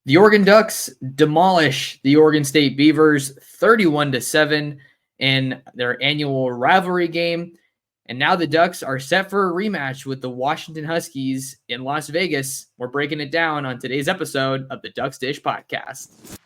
The Oregon Ducks demolish the Oregon State Beavers 31-7 in their annual rivalry game. And now the Ducks are set for a rematch with the Washington Huskies in Las Vegas. We're breaking it down on today's episode of the Ducks Dish Podcast.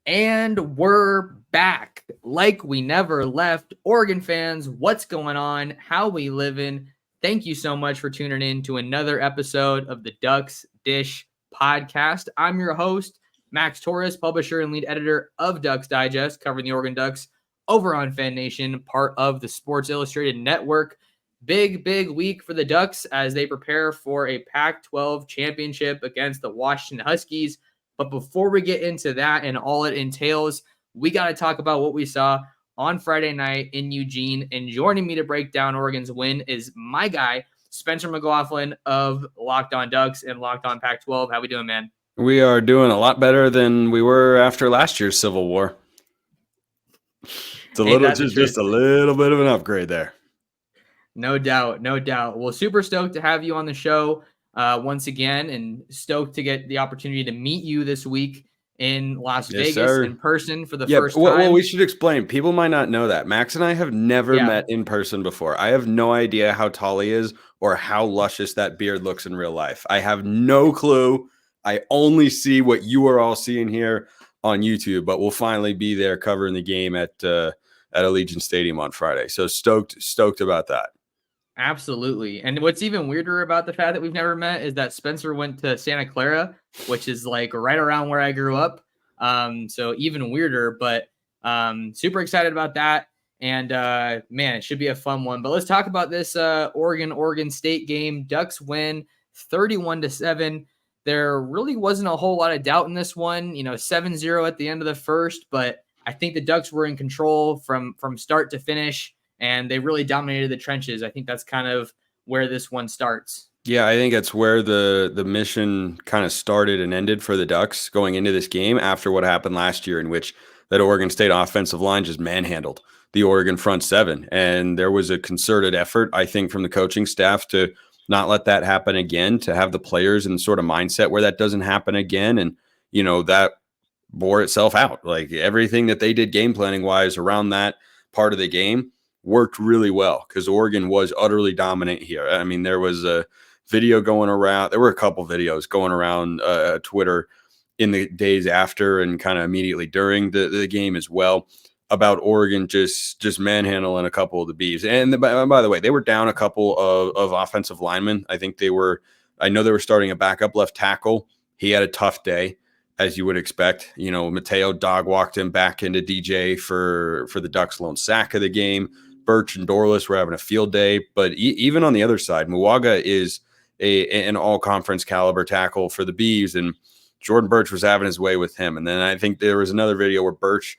And we're back like we never left. Oregon fans, what's going on? How we living? Thank you so much for tuning in to another episode of the Ducks Dish Podcast. I'm your host, Max Torres, publisher and lead editor of Ducks Digest, covering the Oregon Ducks over on Fan Nation, part of the Sports Illustrated Network. Big week for the Ducks as they prepare for a Pac-12 championship against the Washington Huskies. But before we get into that and all it entails, we got to talk about what we saw on Friday night in Eugene. And joining me to break down Oregon's win is my guy, Spencer McLaughlin of LockedOn Ducks and LockedOn Pac-12. How we doing, man? We are doing a lot better than we were after last year's Civil War. It's just a little bit of an upgrade there. No doubt. Well, super stoked to have you on the show once again, and stoked to get the opportunity to meet you this week in Las Vegas in person for the first time. Well, we should explain. People might not know that. Max and I have never met in person before. I have no idea how tall he is or how luscious that beard looks in real life. I have no clue. I only see what you are all seeing here on YouTube, but we'll finally be there covering the game at Allegiant Stadium on Friday. So stoked about that. Absolutely. And what's even weirder about the fact that we've never met is that Spencer went to Santa Clara, which is like right around where I grew up. So even weirder, but super excited about that. And man, it should be a fun one. But let's talk about this Oregon State game. Ducks win 31-7. There really wasn't a whole lot of doubt in this one, 7-0 at the end of the first, but I think the Ducks were in control from start to finish. And they really dominated the trenches. I think that's kind of where this one starts. Yeah, I think that's where the mission kind of started and ended for the Ducks going into this game after what happened last year, in which that Oregon State offensive line just manhandled the Oregon front seven. And there was a concerted effort, I think, from the coaching staff to not let that happen again, to have the players in the sort of mindset where that doesn't happen again. And, that bore itself out. Like everything that they did game planning wise around that part of the game worked really well because Oregon was utterly dominant here. I mean, there was a video going around. There were a couple videos going around Twitter in the days after and kind of immediately during the game as well about Oregon just manhandling a couple of the Beavs. And by the way, they were down a couple of offensive linemen. I know they were starting a backup left tackle. He had a tough day, as you would expect. Mateo dog walked him back into DJ for the Ducks' lone sack of the game. Birch and Dorless were having a field day, but even on the other side, Muwaga is an all-conference caliber tackle for the Beavs, and Jordan Birch was having his way with him. And then I think there was another video where Birch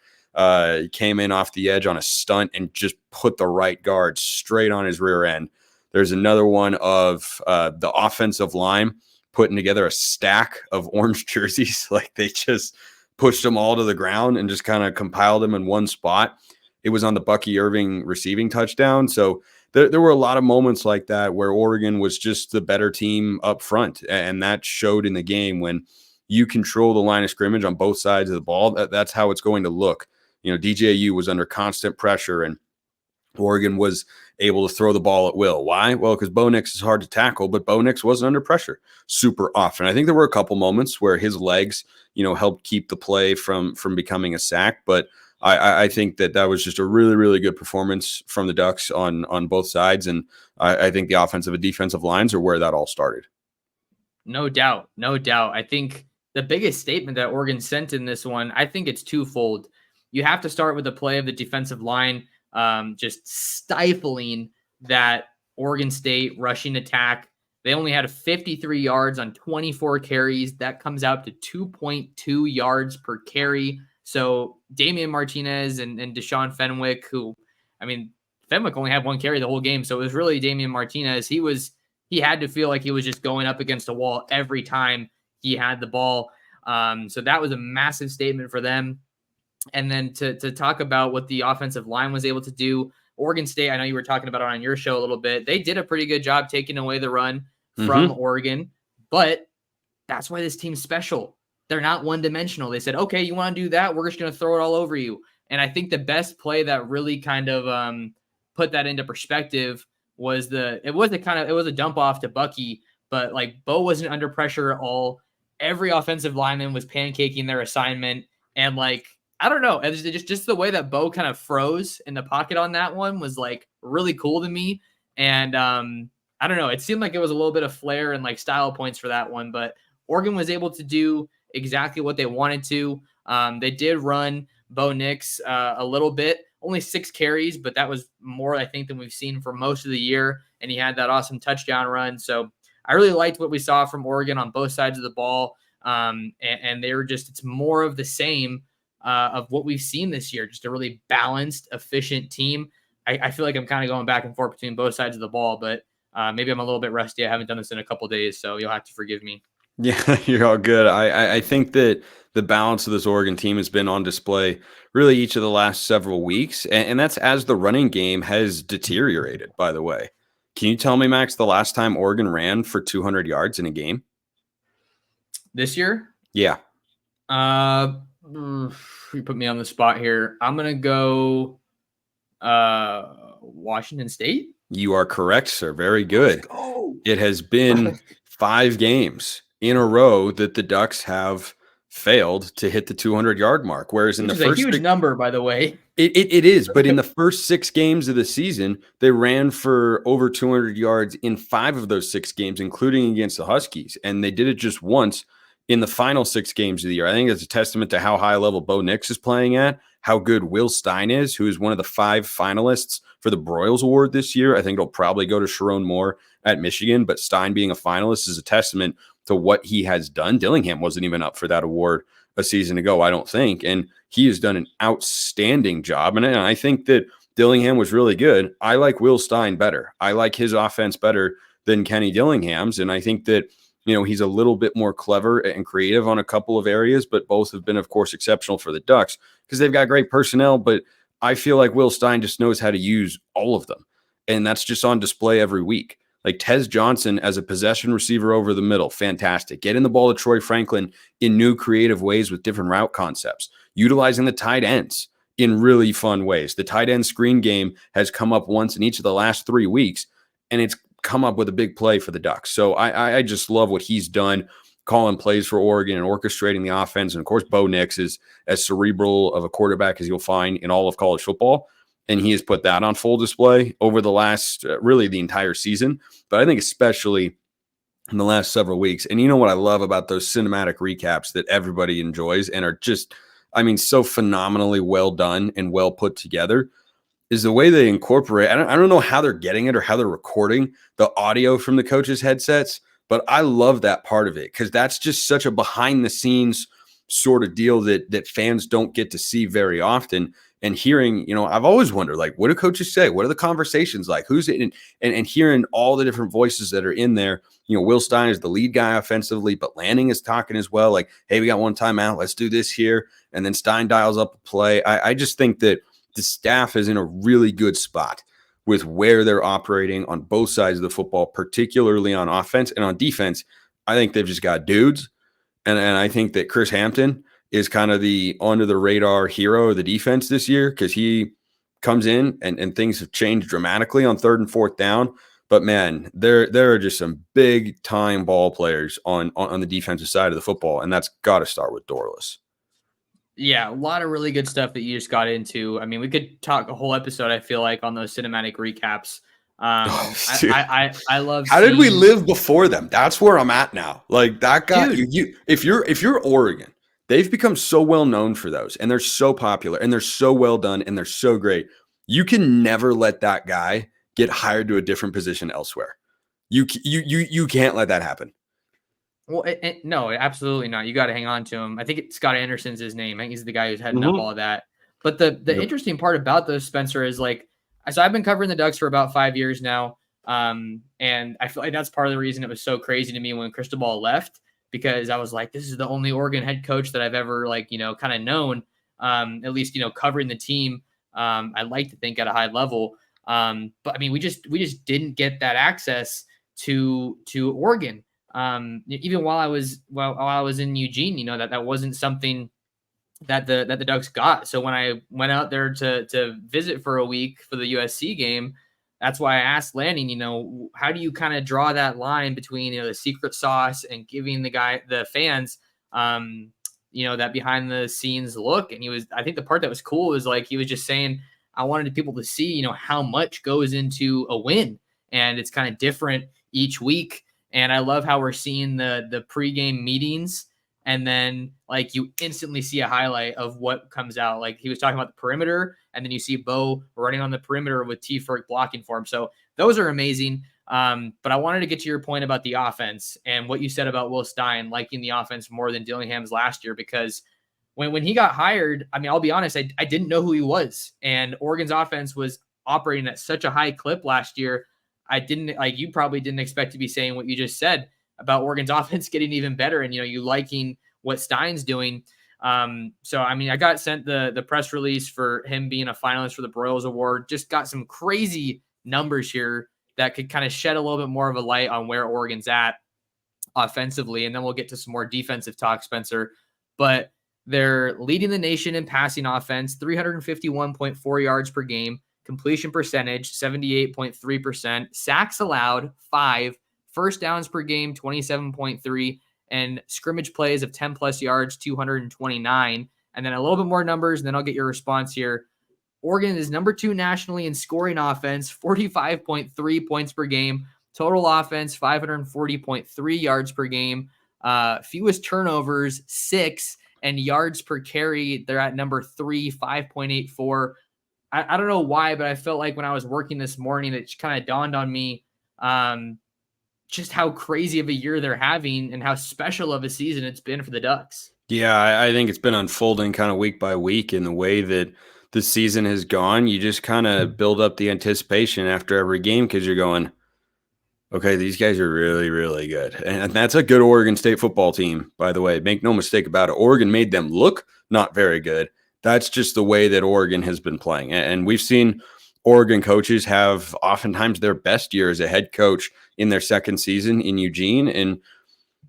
came in off the edge on a stunt and just put the right guard straight on his rear end. There's another one of the offensive line putting together a stack of orange jerseys. Like they just pushed them all to the ground and just kind of compiled them in one spot. It was on the Bucky Irving receiving touchdown. So there were a lot of moments like that where Oregon was just the better team up front. And that showed in the game when you control the line of scrimmage on both sides of the ball. That's how it's going to look. DJU was under constant pressure and Oregon was able to throw the ball at will. Why? Well, because Bo Nix is hard to tackle, but Bo Nix wasn't under pressure super often. I think there were a couple moments where his legs, helped keep the play from becoming a sack, but I think that was just a really, really good performance from the Ducks on both sides. And I think the offensive and defensive lines are where that all started. No doubt. I think the biggest statement that Oregon sent in this one, I think it's twofold. You have to start with the play of the defensive line, just stifling that Oregon State rushing attack. They only had 53 yards on 24 carries. That comes out to 2.2 yards per carry. So Damian Martinez and Deshaun Fenwick, Fenwick only had one carry the whole game. So it was really Damian Martinez. He had to feel like he was just going up against a wall every time he had the ball. So that was a massive statement for them. And then to talk about what the offensive line was able to do, Oregon State, I know you were talking about it on your show a little bit. They did a pretty good job taking away the run from Oregon, but that's why this team's special. They're not one-dimensional. They said, okay, you want to do that? We're just going to throw it all over you. And I think the best play that really kind of put that into perspective was it was a dump off to Bucky, but like Bo wasn't under pressure at all. Every offensive lineman was pancaking their assignment. And like, I don't know, just the way that Bo kind of froze in the pocket on that one was like really cool to me. And I don't know, it seemed like it was a little bit of flair and like style points for that one, but Oregon was able to do exactly what they wanted to. They did run Bo Nix a little bit, only 6 carries, but that was more, I think, than we've seen for most of the year. And he had that awesome touchdown run. So I really liked what we saw from Oregon on both sides of the ball. And they were it's more of the same of what we've seen this year, just a really balanced, efficient team. I feel like I'm kind of going back and forth between both sides of the ball, but maybe I'm a little bit rusty. I haven't done this in a couple days, so you'll have to forgive me. Yeah, you're all good. I think that the balance of this Oregon team has been on display really each of the last several weeks. And that's as the running game has deteriorated, by the way. Can you tell me, Max, the last time Oregon ran for 200 yards in a game? This year? Yeah. You put me on the spot here. I'm going to go Washington State. You are correct, sir. Very good. Let's go. It has been 5 games in a row that the Ducks have failed to hit the 200-yard mark. Whereas in the first, a huge number, by the way. It is, but in the first 6 games of the season, they ran for over 200 yards in 5 of those 6 games, including against the Huskies. And they did it just once in the final 6 games of the year. I think it's a testament to how high level Bo Nix is playing at, how good Will Stein is, who is one of the 5 finalists for the Broyles Award this year. I think it'll probably go to Sharon Moore at Michigan, but Stein being a finalist is a testament to what he has done. Dillingham wasn't even up for that award a season ago, I don't think. And he has done an outstanding job. And I think that Dillingham was really good. I like Will Stein better. I like his offense better than Kenny Dillingham's. And I think that, he's a little bit more clever and creative on a couple of areas, but both have been, of course, exceptional for the Ducks because they've got great personnel. But I feel like Will Stein just knows how to use all of them. And that's just on display every week. Like Tez Johnson as a possession receiver over the middle, fantastic. Getting the ball to Troy Franklin in new creative ways with different route concepts. Utilizing the tight ends in really fun ways. The tight end screen game has come up once in each of the last 3 weeks, and it's come up with a big play for the Ducks. So I just love what he's done, calling plays for Oregon and orchestrating the offense. And, of course, Bo Nix is as cerebral of a quarterback as you'll find in all of college football. And he has put that on full display over the last, really the entire season. But I think especially in the last several weeks. And you know what I love about those cinematic recaps that everybody enjoys and are just, so phenomenally well done and well put together is the way they incorporate. I don't know how they're getting it or how they're recording the audio from the coaches' headsets, but I love that part of it because that's just such a behind the scenes sort of deal that fans don't get to see very often. And hearing, I've always wondered, like, what do coaches say? What are the conversations like? Who's it? And hearing all the different voices that are in there. Will Stein is the lead guy offensively, but Lanning is talking as well. Like, hey, we got one timeout. Let's do this here. And then Stein dials up a play. I just think that the staff is in a really good spot with where they're operating on both sides of the football, particularly on offense and on defense. I think they've just got dudes. And I think that Chris Hampton is kind of the under the radar hero of the defense this year because he comes in and things have changed dramatically on 3rd and 4th down. But man, there are just some big time ball players on the defensive side of the football, and that's got to start with Dorless. Yeah, a lot of really good stuff that you just got into. We could talk a whole episode, I feel like, on those cinematic recaps. I love. How did we live before them? That's where I'm at now. Like that guy. If you're Oregon, they've become so well known for those, and they're so popular, and they're so well done, and they're so great. You can never let that guy get hired to a different position elsewhere. You can't let that happen. Well, no, absolutely not. You got to hang on to him. I think Scott Anderson's his name. I think he's the guy who's heading up all of that. But the interesting part about those, Spencer, is like, so I've been covering the Ducks for about 5 years now. And I feel like that's part of the reason it was so crazy to me when Cristobal left, because I was like, this is the only Oregon head coach that I've ever kind of known, at least, covering the team. I like to think at a high level. But I mean, we just didn't get that access to Oregon. Even while I was in Eugene, that wasn't something that the Ducks got. So when I went out there to visit for a week for the USC game, that's why I asked Lanning, how do you kind of draw that line between, the secret sauce and giving the fans, that behind the scenes look. And I think the part that was cool was like, he was just saying, I wanted people to see, how much goes into a win, and it's kind of different each week. And I love how we're seeing the pregame meetings, and then like you instantly see a highlight of what comes out. Like he was talking about the perimeter, and then you see Bo running on the perimeter with T. Ferg blocking for him. So those are amazing. But I wanted to get to your point about the offense and what you said about Will Stein liking the offense more than Dillingham's last year, because when he got hired, I mean, I'll be honest, I didn't know who he was. And Oregon's offense was operating at such a high clip last year. I didn't, like, you probably didn't expect to be saying what you just said about Oregon's offense getting even better and, you liking what Stein's doing. So, I mean, I got sent the press release for him being a finalist for the Broyles Award. Just got some crazy numbers here that could kind of shed a little bit more of a light on where Oregon's at offensively. And then we'll get to some more defensive talk, Spencer. But they're leading the nation in passing offense, 351.4 yards per game, completion percentage, 78.3%, sacks allowed, 5, first downs per game, 27.3, and scrimmage plays of 10 plus yards, 229. And then a little bit more numbers, and then I'll get your response here. Oregon is number 2 nationally in scoring offense, 45.3 points per game, total offense, 540.3 yards per game, fewest turnovers, 6, and yards per carry, they're at number 3, 5.84. I don't know why, but I felt like when I was working this morning, it kind of dawned on me just how crazy of a year they're having and how special of a season it's been for the Ducks. Yeah, I think it's been unfolding kind of week by week in the way that the season has gone. You just kind of build up the anticipation after every game because you're going, okay, these guys are really, really good. And that's a good Oregon State football team, by the way. Make no mistake about it. Oregon made them look not very good. That's just the way that Oregon has been playing. And we've seen Oregon coaches have oftentimes their best year as a head coach in their second season in Eugene. And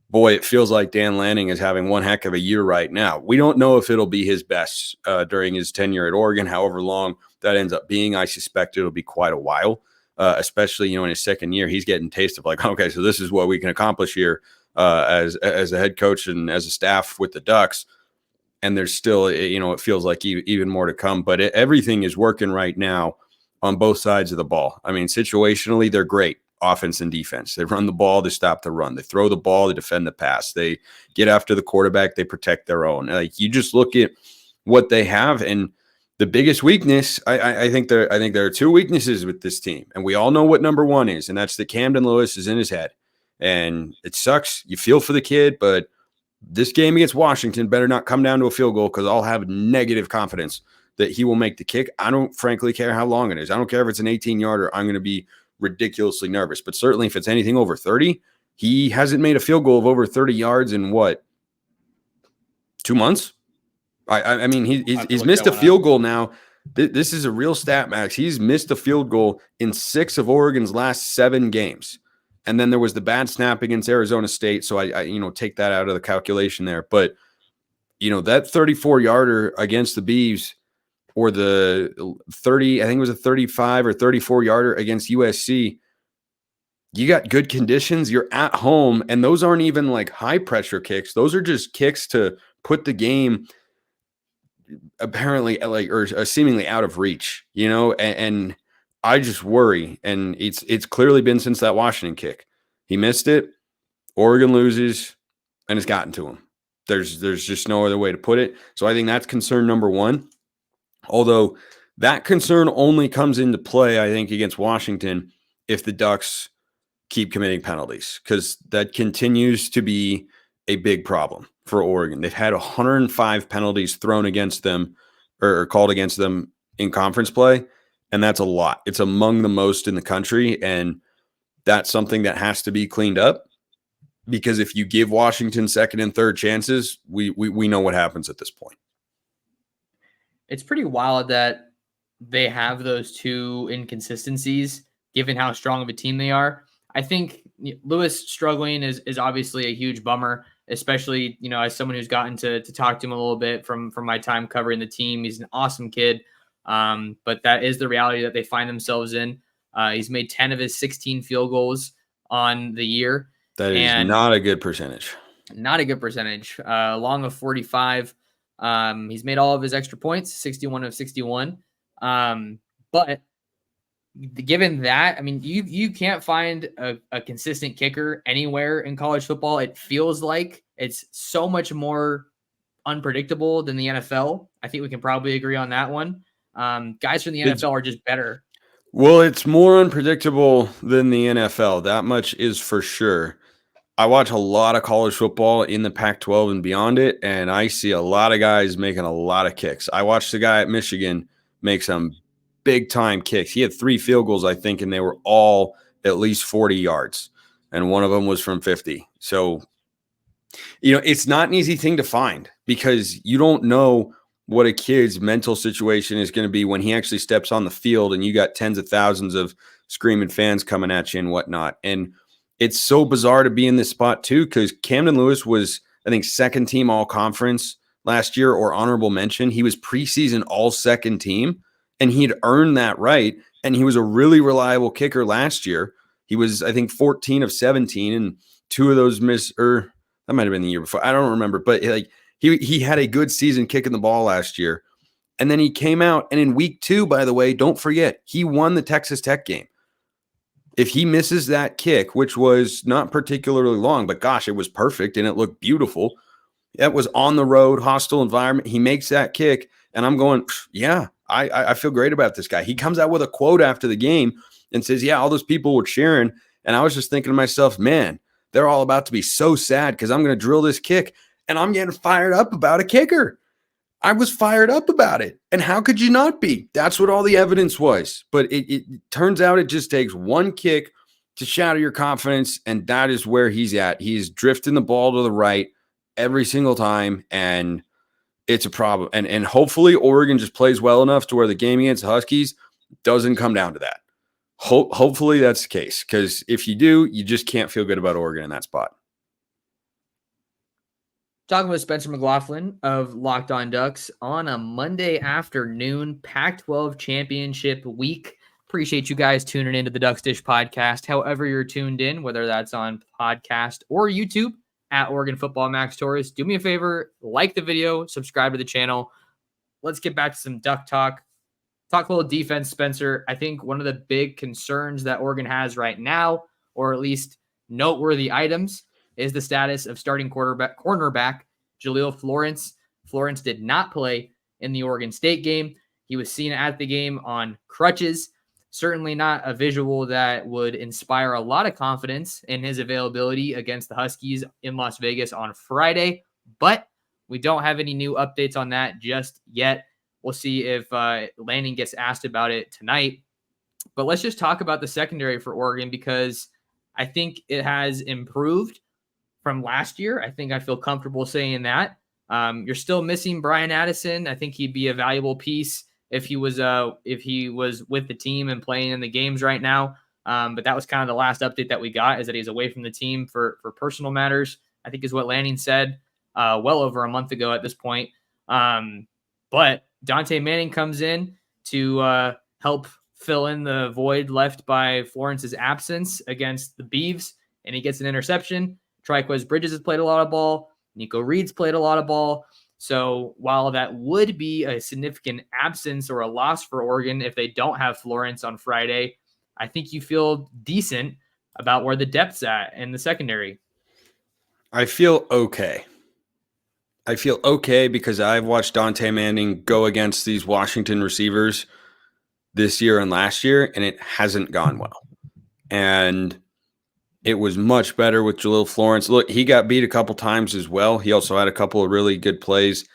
boy, it feels like Dan Lanning is having one heck of a year right now. We don't know if it'll be his best during his tenure at Oregon, however long that ends up being. I suspect it'll be quite a while. Especially, in his second year, he's getting taste of like, okay, so this is what we can accomplish here as a head coach and as a staff with the Ducks. And there's still, it feels like even more to come. But everything is working right now on both sides of the ball. I mean, situationally, they're great, offense and defense. They run the ball, they stop the run. They throw the ball, they defend the pass. They get after the quarterback, they protect their own. Like, you just look at what they have, and the biggest weakness, I think there are 2 weaknesses with this team, and we all know what number 1 is, and that's that Camden Lewis is in his head, and it sucks. You feel for the kid, but this game against Washington better not come down to a field goal, because I'll have negative confidence that he will make the kick. I don't frankly care how long it is. I don't care if it's an 18-yarder. I'm going to be ridiculously nervous, but certainly if it's anything over 30, he hasn't made a field goal of over 30 yards in what, 2 months? I mean, he's missed a field goal now. This is a real stat, Max. He's missed a field goal in 6 of Oregon's last 7 games. And then there was the bad snap against Arizona State. So I take that out of the calculation there. But, that 34-yarder against the Beavs, or the 30, I think it was a 35 or 34-yarder against USC, you got good conditions. You're at home. And those aren't even like high pressure kicks. Those are just kicks to put the game apparently or seemingly out of reach, and I just worry. And it's clearly been since that Washington kick. He missed it. Oregon loses, and it's gotten to him. There's just no other way to put it. So I think that's concern number 1. Although that concern only comes into play, I think, against Washington if the Ducks keep committing penalties, because that continues to be a big problem for Oregon. They've had 105 penalties thrown against them or called against them in conference play, and that's a lot. It's among the most in the country, and that's something that has to be cleaned up, because if you give Washington second and third chances, we know what happens at this point. It's pretty wild that they have those two inconsistencies, given how strong of a team they are. I think Lewis struggling is obviously a huge bummer, especially, as someone who's gotten to talk to him a little bit from my time covering the team. He's an awesome kid. But that is the reality that they find themselves in. He's made 10 of his 16 field goals on the year. That is and not a good percentage. Not a good percentage. Long of 45. He's made all of his extra points, 61 of 61. But given that, I mean, you can't find a consistent kicker anywhere in college football. It feels like it's so much more unpredictable than the NFL. I think we can probably agree on that one. Guys from the NFL are just better. Well, it's more unpredictable than the NFL. That much is for sure. I watch a lot of college football in the Pac-12 and beyond it, and I see a lot of guys making a lot of kicks. I watched the guy at Michigan make some big-time kicks. He had 3 field goals, I think, and they were all at least 40 yards, and one of them was from 50. So, it's not an easy thing to find because you don't know what a kid's mental situation is going to be when he actually steps on the field and you got tens of thousands of screaming fans coming at you and whatnot. And it's so bizarre to be in this spot too, because Camden Lewis was, I think, second team all conference last year or honorable mention. He was preseason all second team and he'd earned that right. And he was a really reliable kicker last year. He was, I think, 14 of 17 and 2 of those that might've been the year before. I don't remember, but he had a good season kicking the ball last year. And then he came out, and in week 2, by the way, don't forget, he won the Texas Tech game. If he misses that kick, which was not particularly long, but gosh, it was perfect and it looked beautiful. That was on the road, hostile environment. He makes that kick, and I'm going, yeah, I feel great about this guy. He comes out with a quote after the game and says, yeah, all those people were cheering. And I was just thinking to myself, man, they're all about to be so sad because I'm going to drill this kick, and I'm getting fired up about a kicker. I was fired up about it. And how could you not be? That's what all the evidence was. But it turns out it just takes one kick to shatter your confidence, and that is where he's at. He's drifting the ball to the right every single time, and it's a problem. And hopefully Oregon just plays well enough to where the game against the Huskies doesn't come down to that. Hopefully that's the case, because if you do, you just can't feel good about Oregon in that spot. Talking with Spencer McLaughlin of Locked On Ducks on a Monday afternoon, Pac-12 championship week. Appreciate you guys tuning into the Ducks Dish podcast. However you're tuned in, whether that's on podcast or YouTube at Oregon Football Max Torres, do me a favor, like the video, subscribe to the channel. Let's get back to some Duck talk. Talk a little defense, Spencer. I think one of the big concerns that Oregon has right now, or at least noteworthy items, is the status of starting cornerback Jaleel Florence. Florence did not play in the Oregon State game. He was seen at the game on crutches. Certainly not a visual that would inspire a lot of confidence in his availability against the Huskies in Las Vegas on Friday. But we don't have any new updates on that just yet. We'll see if Lanning gets asked about it tonight. But let's just talk about the secondary for Oregon, because I think it has improved from last year. I think I feel comfortable saying that. You're still missing Brian Addison. I think he'd be a valuable piece if he was with the team and playing in the games right now. But that was kind of the last update that we got, is that he's away from the team for personal matters, I think is what Lanning said well over a month ago at this point. But Dante Manning comes in to help fill in the void left by Florence's absence against the Beavs, and he gets an interception. Triquez Bridges has played a lot of ball. Nico Reed's played a lot of ball. So while that would be a significant absence or a loss for Oregon if they don't have Florence on Friday, I think you feel decent about where the depth's at in the secondary. I feel okay. Because I've watched Dante Manning go against these Washington receivers this year and last year, and it hasn't gone well. And it was much better with Jaleel Florence. Look, he got beat a couple times as well. He also had a couple of really good plays.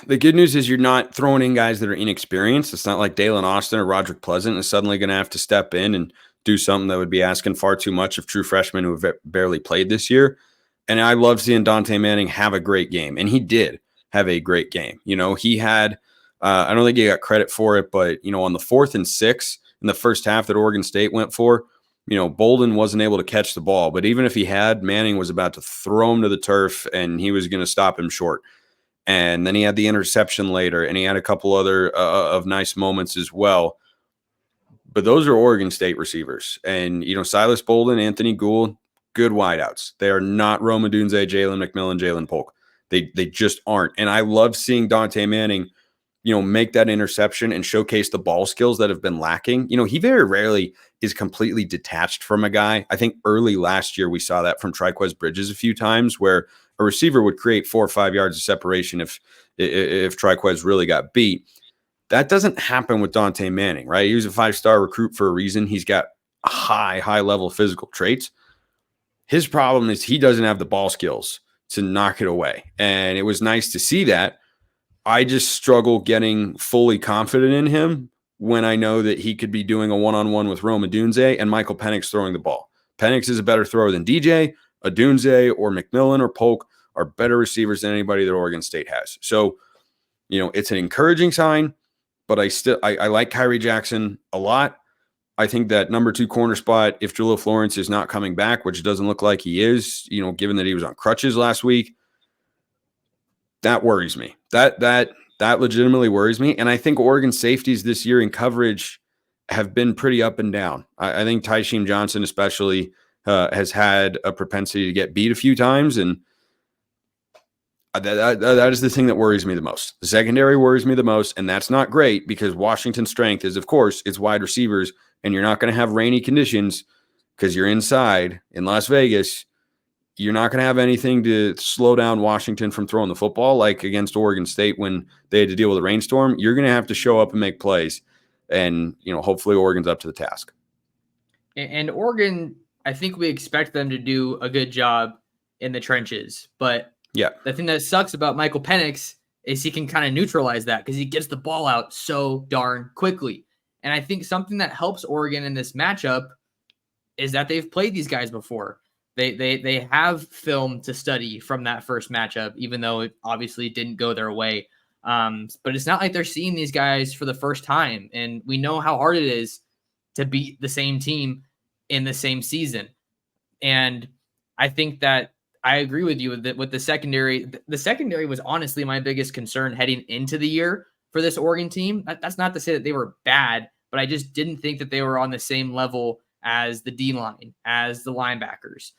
The good news is you're not throwing in guys that are inexperienced. It's not like Dalen Austin or Roderick Pleasant is suddenly going to have to step in and do something that would be asking far too much of true freshmen who have barely played this year. And I love seeing Dante Manning have a great game. And he did have a great game. He had I don't think he got credit for it, but, on the 4th and 6 in the first half that Oregon State went for, Bolden wasn't able to catch the ball. But even if he had, Manning was about to throw him to the turf, and he was going to stop him short. And then he had the interception later, and he had a couple other of nice moments as well. But those are Oregon State receivers. And, Silas Bolden, Anthony Gould, good wideouts. They are not Rome Odunze, Jalen McMillan, Jalen Polk. They just aren't. And I love seeing Dante Manning, make that interception and showcase the ball skills that have been lacking. He very rarely is completely detached from a guy. I think early last year we saw that from Triquez Bridges a few times, where a receiver would create 4 or 5 yards of separation if Triquez really got beat. That doesn't happen with Dante Manning, right? He was a 5-star recruit for a reason. He's got high level physical traits. His problem is he doesn't have the ball skills to knock it away. And it was nice to see that. I just struggle getting fully confident in him when I know that he could be doing a one-on-one with Rome Odunze and Michael Penix throwing the ball. Penix is a better thrower than DJ. Odunze or McMillan or Polk are better receivers than anybody that Oregon State has. So, it's an encouraging sign, but I like Kyrie Jackson a lot. I think that number 2 corner spot, if Jalil Florence is not coming back, which doesn't look like he is, given that he was on crutches last week, that worries me. That legitimately worries me. And I think Oregon safeties this year in coverage have been pretty up and down. I think Tysheem Johnson especially has had a propensity to get beat a few times, and that is the thing that worries me the most. The secondary worries me the most, and that's not great because Washington's strength is, of course, it's wide receivers, and you're not going to have rainy conditions because you're inside in Las Vegas. You're not going to have anything to slow down Washington from throwing the football like against Oregon State when they had to deal with a rainstorm. You're going to have to show up and make plays, and hopefully Oregon's up to the task. And Oregon, I think we expect them to do a good job in the trenches, but yeah, the thing that sucks about Michael Penix is he can kind of neutralize that because he gets the ball out so darn quickly. And I think something that helps Oregon in this matchup is that they've played these guys before. They have film to study from that first matchup, even though it obviously didn't go their way. But it's not like they're seeing these guys for the first time. And we know how hard it is to beat the same team in the same season. And I think that I agree with you with the secondary. The secondary was honestly my biggest concern heading into the year for this Oregon team. That's not to say that they were bad, but I just didn't think that they were on the same level as the D-line, as the linebackers.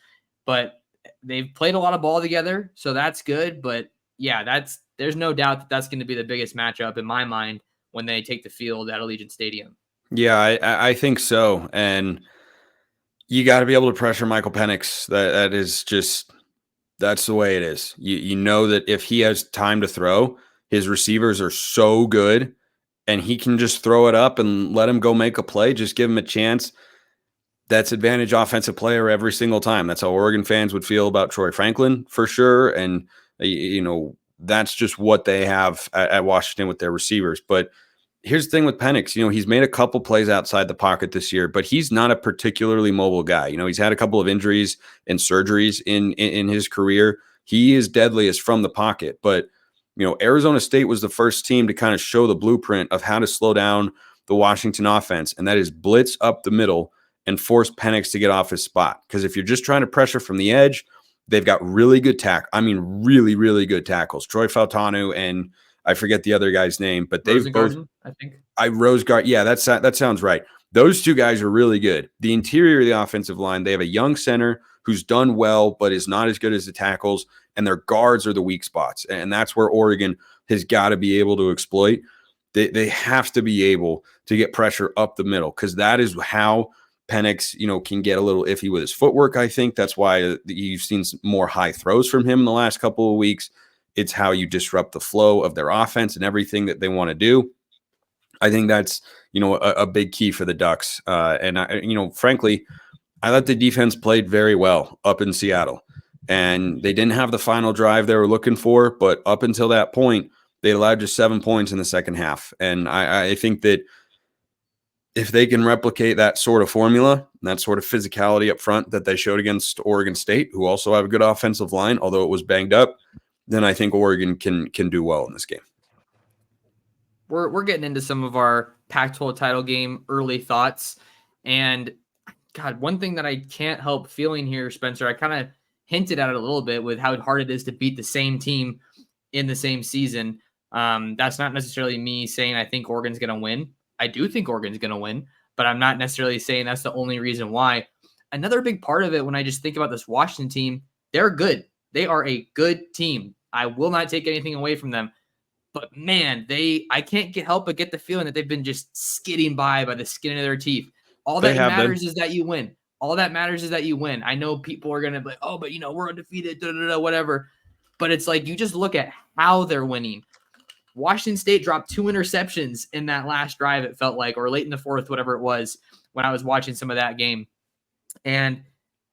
But they've played a lot of ball together, so that's good. But yeah, there's no doubt that that's going to be the biggest matchup in my mind when they take the field at Allegiant Stadium. Yeah, I think so. And you got to be able to pressure Michael Penix. That is just, that's the way it is. You know that if he has time to throw, his receivers are so good and he can just throw it up and let him go make a play. Just give him a chance. That's advantage offensive player every single time. That's how Oregon fans would feel about Troy Franklin for sure. And, that's just what they have at Washington with their receivers. But here's the thing with Penix, he's made a couple plays outside the pocket this year, but he's not a particularly mobile guy. He's had a couple of injuries and surgeries in his career. He is deadliest from the pocket, but Arizona State was the first team to kind of show the blueprint of how to slow down the Washington offense, and that is blitz up the middle and force Penix to get off his spot. Because if you're just trying to pressure from the edge, they've got really good really, really good tackles. Troy Fautanu and I forget the other guy's name, but they've both. I think Rosegard. Yeah, that sounds right. Those two guys are really good. The interior of the offensive line, they have a young center who's done well, but is not as good as the tackles, and their guards are the weak spots. And that's where Oregon has got to be able to exploit. They have to be able to get pressure up the middle because that is how Penix, can get a little iffy with his footwork. I think that's why you've seen some more high throws from him in the last couple of weeks. It's how you disrupt the flow of their offense and everything that they want to do. I think that's, a big key for the Ducks. Frankly, I thought the defense played very well up in Seattle. And they didn't have the final drive they were looking for, but up until that point, they allowed just 7 points in the second half. And I think that if they can replicate that sort of formula, that sort of physicality up front that they showed against Oregon State, who also have a good offensive line, although it was banged up, then I think Oregon can do well in this game. we're getting into some of our Pac-12 title game early thoughts. And God, one thing that I can't help feeling here, Spencer, I kind of hinted at it a little bit with how hard it is to beat the same team in the same season. That's not necessarily me saying I think Oregon's going to win. I do think Oregon's going to win, but I'm not necessarily saying that's the only reason why. Another big part of it, when I just think about this Washington team, they're good. They are a good team. I will not take anything away from them. But man, I can't help but get the feeling that they've been just skidding by the skin of their teeth. All They that have been. matters is that you win. All that matters is that you win. I know people are going to be like, oh, but we're undefeated, whatever. But it's like, you just look at how they're winning. Washington State dropped 2 interceptions in that last drive, it felt like, or late in the fourth, whatever it was, when I was watching some of that game. And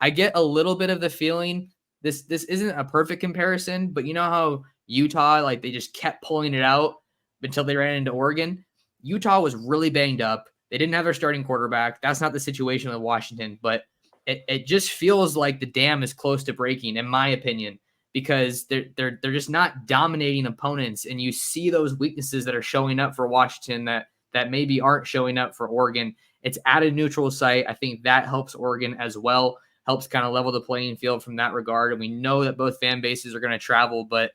I get a little bit of the feeling this isn't a perfect comparison, but you know how Utah, like, they just kept pulling it out until they ran into Oregon? Utah was really banged up. They didn't have their starting quarterback. That's not the situation with Washington, but it just feels like the dam is close to breaking, in my opinion, because they're just not dominating opponents, and you see those weaknesses that are showing up for Washington that maybe aren't showing up for Oregon. It's at a neutral site. I think that helps Oregon as well, helps kind of level the playing field from that regard. And we know that both fan bases are going to travel, but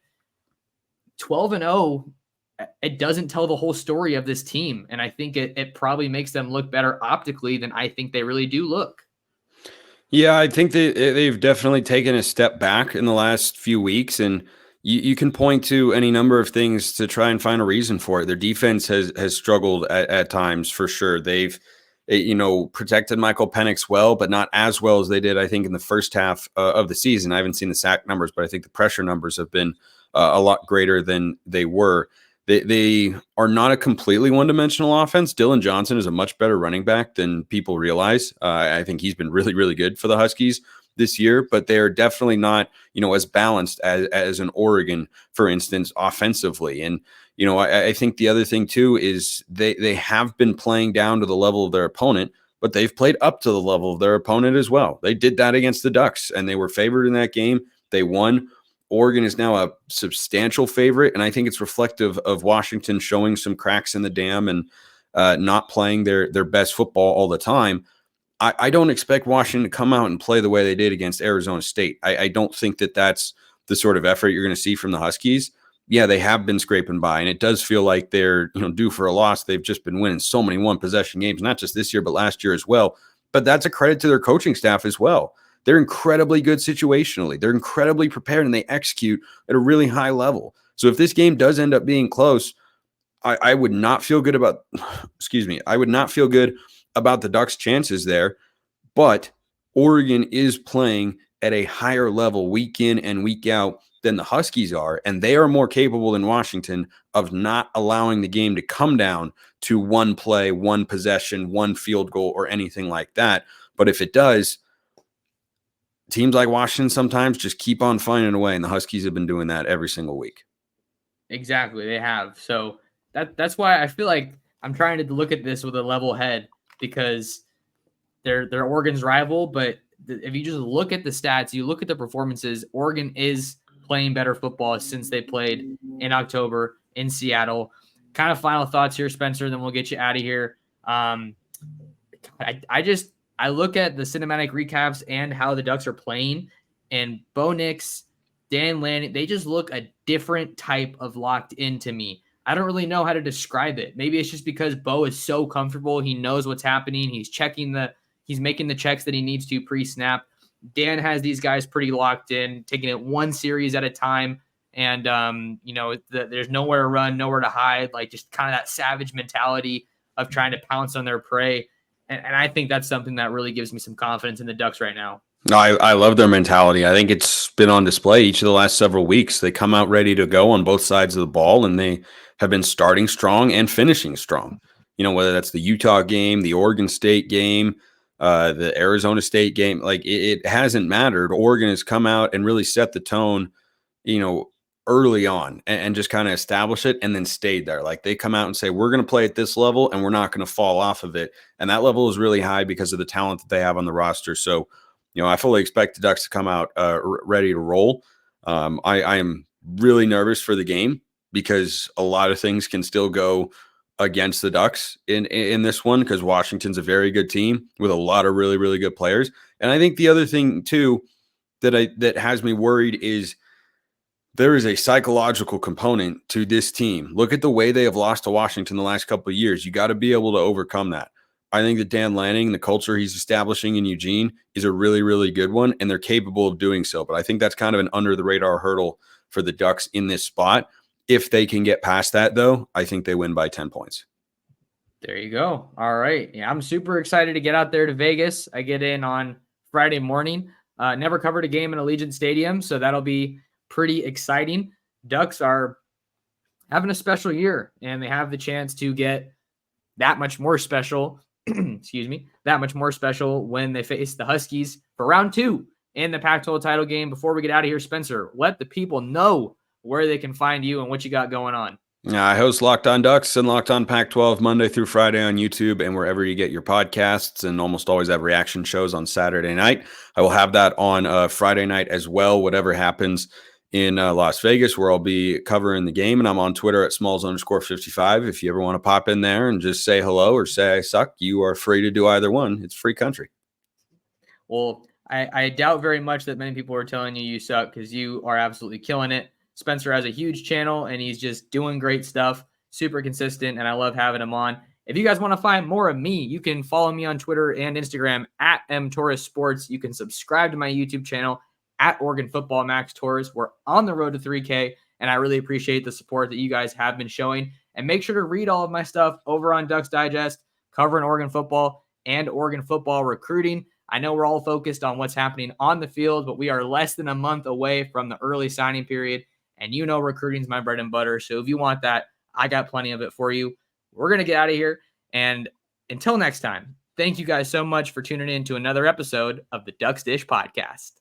12-0, it doesn't tell the whole story of this team. And I think it probably makes them look better optically than I think they really do look. Yeah, I think they've definitely taken a step back in the last few weeks, and you can point to any number of things to try and find a reason for it. Their defense has struggled at times, for sure. They've protected Michael Penix well, but not as well as they did, I think, in the first half of the season. I haven't seen the sack numbers, but I think the pressure numbers have been a lot greater than they were. They are not a completely one-dimensional offense. Dylan Johnson is a much better running back than people realize. I think he's been really, really good for the Huskies this year, but they're definitely not, as balanced as an Oregon, for instance, offensively. And, I think the other thing too is they have been playing down to the level of their opponent, but they've played up to the level of their opponent as well. They did that against the Ducks, and they were favored in that game. They won. Oregon is now a substantial favorite, and I think it's reflective of Washington showing some cracks in the dam and not playing their best football all the time. I don't expect Washington to come out and play the way they did against Arizona State. I don't think that that's the sort of effort you're going to see from the Huskies. Yeah, they have been scraping by, and it does feel like they're due for a loss. They've just been winning so many one-possession games, not just this year, but last year as well. But that's a credit to their coaching staff as well. They're incredibly good situationally. They're incredibly prepared, and they execute at a really high level. So if this game does end up being close, I would not feel good about, I would not feel good about the Ducks' chances there. But Oregon is playing at a higher level week in and week out than the Huskies are, and they are more capable than Washington of not allowing the game to come down to one play, one possession, one field goal, or anything like that. But if it does, teams like Washington sometimes just keep on finding a way, and the Huskies have been doing that every single week. Exactly, they have. So that's why I feel like I'm trying to look at this with a level head, because they're Oregon's rival. But if you just look at the stats, you look at the performances, Oregon is playing better football since they played in October in Seattle. Kind of final thoughts here, Spencer, then we'll get you out of here. I look at the cinematic recaps and how the Ducks are playing, and Bo Nix, Dan Lanning, they just look a different type of locked in to me. I don't really know how to describe it. Maybe it's just because Bo is so comfortable. He knows what's happening. He's making the checks that he needs to pre-snap. Dan has these guys pretty locked in, taking it one series at a time. And, there's nowhere to run, nowhere to hide, like just kind of that savage mentality of trying to pounce on their prey. And I think that's something that really gives me some confidence in the Ducks right now. I love their mentality. I think it's been on display each of the last several weeks. They come out ready to go on both sides of the ball, and they have been starting strong and finishing strong. Whether that's the Utah game, the Oregon State game, the Arizona State game, like it hasn't mattered. Oregon has come out and really set the tone, early on and just kind of establish it and then stayed there. Like they come out and say, we're going to play at this level and we're not going to fall off of it. And that level is really high because of the talent that they have on the roster. So, I fully expect the Ducks to come out ready to roll. I am really nervous for the game because a lot of things can still go against the Ducks in this one, because Washington's a very good team with a lot of really, really good players. And I think the other thing too that has me worried is there is a psychological component to this team. Look at the way they have lost to Washington the last couple of years. You got to be able to overcome that. I think that Dan Lanning, the culture he's establishing in Eugene, is a really, really good one, and they're capable of doing so. But I think that's kind of an under-the-radar hurdle for the Ducks in this spot. If they can get past that, though, I think they win by 10 points. There you go. All right. Yeah, I'm super excited to get out there to Vegas. I get in on Friday morning. Never covered a game in Allegiant Stadium, so that'll be pretty exciting. Ducks are having a special year, and they have the chance to get that much more special, that much more special when they face the Huskies for round 2 in the Pac-12 title game. Before we get out of here, Spencer, let the people know where they can find you and what you got going on. I host Locked On Ducks and Locked On Pac-12 Monday through Friday on YouTube and wherever you get your podcasts, and almost always have reaction shows on Saturday night. I will have that on Friday night as well, whatever happens in Las Vegas, where I'll be covering the game. And I'm on Twitter at Smalls_55. If you ever want to pop in there and just say hello or say I suck, you are free to do either one. It's free country. Well, I doubt very much that many people are telling you suck, because you are absolutely killing it. Spencer has a huge channel, and he's just doing great stuff, super consistent, and I love having him on. If you guys want to find more of me, you can follow me on Twitter and Instagram at mtorresports. You can subscribe to my YouTube channel at Oregon Football Max Torres. We're on the road to 3K, and I really appreciate the support that you guys have been showing. And make sure to read all of my stuff over on Ducks Digest, covering Oregon football and Oregon football recruiting. I know we're all focused on what's happening on the field, but we are less than a month away from the early signing period. And you know recruiting is my bread and butter. So if you want that, I got plenty of it for you. We're going to get out of here. And until next time, thank you guys so much for tuning in to another episode of the Ducks Dish Podcast.